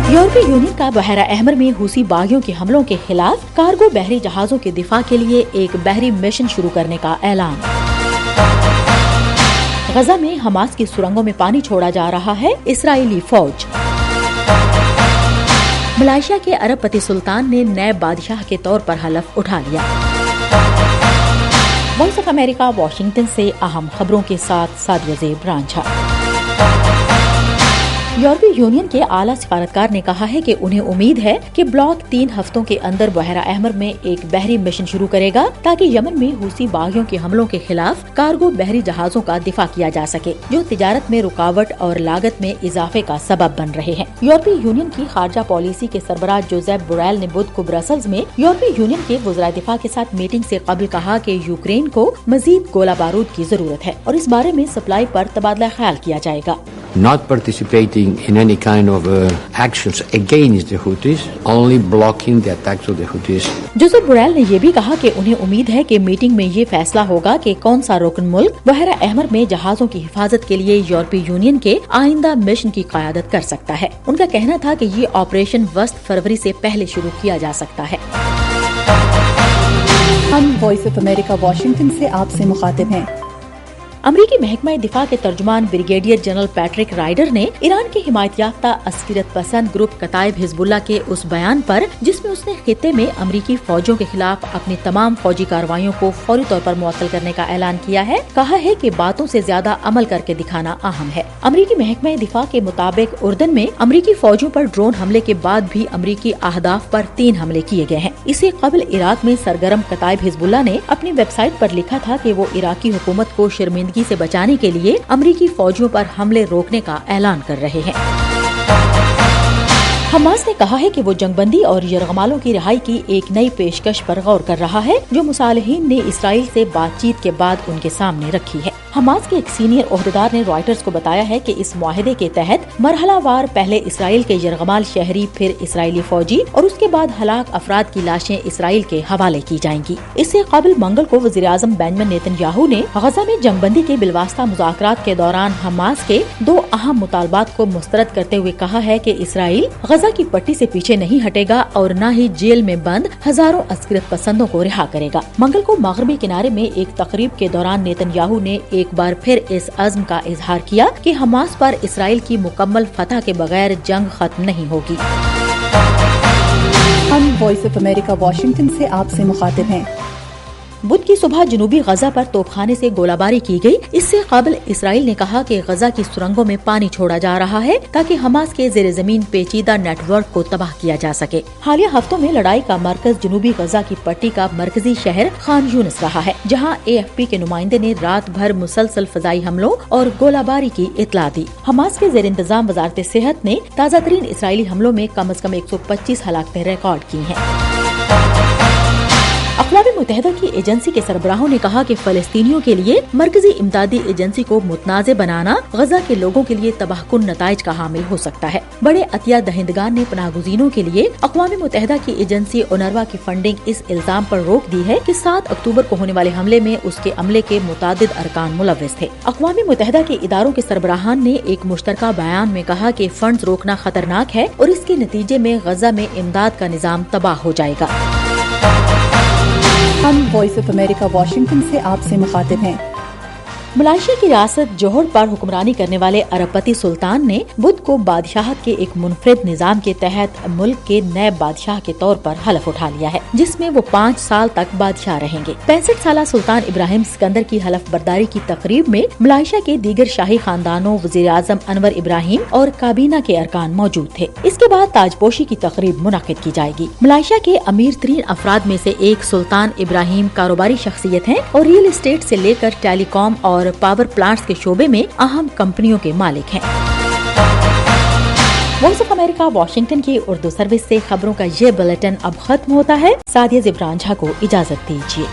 یورپی یونین کا بحیرہ احمر میں حوثی باغیوں کے حملوں کے خلاف کارگو بحری جہازوں کے دفاع کے لیے ایک بحری مشن شروع کرنے کا اعلان۔ غزہ میں حماس کی سرنگوں میں پانی چھوڑا جا رہا ہے، اسرائیلی فوج۔ ملائیشیا کے ارب پتی سلطان نے نائب بادشاہ کے طور پر حلف اٹھا لیا۔ وائس آف امریکہ واشنگٹن سے اہم خبروں کے ساتھ سادیہ زیب رانجھا۔ یورپی یونین کے اعلیٰ سفارتکار نے کہا ہے کہ انہیں امید ہے کہ بلاک 3 ہفتوں کے اندر بحیرہ احمر میں ایک بحری مشن شروع کرے گا تاکہ یمن میں حوثی باغیوں کے حملوں کے خلاف کارگو بحری جہازوں کا دفاع کیا جا سکے، جو تجارت میں رکاوٹ اور لاگت میں اضافے کا سبب بن رہے ہیں۔ یورپی یونین کی خارجہ پالیسی کے سربراہ جوزیپ بوریل نے بدھ کو برسلز میں یورپی یونین کے وزراء دفاع کے ساتھ میٹنگ سے قبل کہا کہ یوکرین کو مزید گولہ بارود کی ضرورت ہے اور اس بارے میں سپلائی پر تبادلہ خیال کیا جائے گا۔ Not participating in any kind of actions against the Houthis, only blocking the attacks of the Houthis. Josep Borrell نے یہ بھی کہا کہ انہیں امید ہے کہ میٹنگ میں یہ فیصلہ ہوگا کہ کون سا رکن ملک بحیرہ احمر میں جہازوں کی حفاظت کے لیے یورپی یونین کے آئندہ مشن کی قیادت کر سکتا ہے۔ ان کا کہنا تھا کہ یہ آپریشن وسط فروری سے پہلے شروع کیا جا سکتا ہے۔ ہم وائس آف امریکہ واشنگٹن سے آپ سے مخاطب ہیں۔ امریکی محکمہ دفاع کے ترجمان بریگیڈیئر جنرل پیٹرک رائڈر نے ایران کے حمایت یافتہ عسکریت پسند گروپ کتائب حزب اللہ کے اس بیان پر جس میں اس نے خطے میں امریکی فوجوں کے خلاف اپنی تمام فوجی کارروائیوں کو فوری طور پر معطل کرنے کا اعلان کیا ہے، کہا ہے کہ باتوں سے زیادہ عمل کر کے دکھانا اہم ہے۔ امریکی محکمہ دفاع کے مطابق اردن میں امریکی فوجوں پر ڈرون حملے کے بعد بھی امریکی اہداف پر 3 حملے کیے گئے ہیں۔ اسے قبل عراق میں سرگرم کتائب حزب اللہ نے اپنی ویب سائٹ پر لکھا تھا کہ وہ عراقی حکومت کو شرمندگی سے بچانے کے لیے امریکی فوجیوں پر حملے روکنے کا اعلان کر رہے ہیں۔ حماس نے کہا ہے کہ وہ جنگ بندی اور یرغمالوں کی رہائی کی ایک نئی پیشکش پر غور کر رہا ہے جو مصالحین نے اسرائیل سے بات چیت کے بعد ان کے سامنے رکھی ہے۔ حماس کے ایک سینئر عہدیدار نے رائٹرز کو بتایا ہے کہ اس معاہدے کے تحت مرحلہ وار پہلے اسرائیل کے یرغمال شہری، پھر اسرائیلی فوجی اور اس کے بعد ہلاک افراد کی لاشیں اسرائیل کے حوالے کی جائیں گی۔ اس سے قبل منگل کو وزیر اعظم بنیامین نیتن یاہو نے غزہ میں جنگ بندی کے بالواسطہ مذاکرات کے دوران حماس کے 2 اہم مطالبات کو مسترد کرتے ہوئے کہا ہے کہ اسرائیل غزہ کی پٹی سے پیچھے نہیں ہٹے گا اور نہ ہی جیل میں بند ہزاروں عسکریت پسندوں کو رہا کرے گا۔ منگل کو مغربی کنارے میں ایک تقریب کے دوران نیتن یاہو نے ایک بار پھر اس عزم کا اظہار کیا کہ حماس پر اسرائیل کی مکمل فتح کے بغیر جنگ ختم نہیں ہوگی۔ ہم وائس آف امریکہ واشنگٹن سے آپ سے مخاطب ہیں۔ بدھ کی صبح جنوبی غزہ پر توپخانے سے گولہ باری کی گئی۔ اس سے قبل اسرائیل نے کہا کہ غزہ کی سرنگوں میں پانی چھوڑا جا رہا ہے تاکہ حماس کے زیر زمین پیچیدہ نیٹ ورک کو تباہ کیا جا سکے۔ حالیہ ہفتوں میں لڑائی کا مرکز جنوبی غزہ کی پٹی کا مرکزی شہر خان یونس رہا ہے، جہاں AFP کے نمائندے نے رات بھر مسلسل فضائی حملوں اور گولہ باری کی اطلاع دی۔ حماس کے زیر انتظام وزارت صحت نے تازہ ترین اسرائیلی حملوں میں کم از کم 125 ہلاکتیں ریکارڈ کی ہیں۔ اقوام متحدہ کی ایجنسی کے سربراہوں نے کہا کہ فلسطینیوں کے لیے مرکزی امدادی ایجنسی کو متنازع بنانا غزہ کے لوگوں کے لیے تباہ کن نتائج کا حامل ہو سکتا ہے۔ بڑے عطیہ دہندگان نے پناہ گزینوں کے لیے اقوام متحدہ کی ایجنسی اونروا کی فنڈنگ اس الزام پر روک دی ہے کہ 7 اکتوبر کو ہونے والے حملے میں اس کے عملے کے متعدد ارکان ملوث تھے۔ اقوام متحدہ کے اداروں کے سربراہان نے ایک مشترکہ بیان میں کہا کہ فنڈز روکنا خطرناک ہے اور اس کے نتیجے میں غزہ میں امداد کا نظام تباہ ہو جائے گا۔ ہم وائس آف امریکہ واشنگٹن سے آپ سے مخاطب ہیں۔ ملائیشیا کی ریاست جوہر پر حکمرانی کرنے والے ارب پتی سلطان نے بدھ کو بادشاہت کے ایک منفرد نظام کے تحت ملک کے نائب بادشاہ کے طور پر حلف اٹھا لیا ہے، جس میں وہ 5 سال تک بادشاہ رہیں گے۔ 65 سالہ سلطان ابراہیم سکندر کی حلف برداری کی تقریب میں ملائیشیا کے دیگر شاہی خاندانوں، وزیر اعظم انور ابراہیم اور کابینہ کے ارکان موجود تھے۔ اس کے بعد تاج پوشی کی تقریب منعقد کی جائے گی۔ ملائیشیا کے امیر ترین افراد میں سے ایک سلطان ابراہیم کاروباری شخصیت ہیں اور ریئل اسٹیٹ سے لے کر ٹیلی کام اور پاور پلانٹس کے شعبے میں اہم کمپنیوں کے مالک ہیں۔ وائس آف امریکہ واشنگٹن کی اردو سروس سے خبروں کا یہ بلیٹن اب ختم ہوتا ہے۔ سادیہ زیب رانجھا کو اجازت دیجیے۔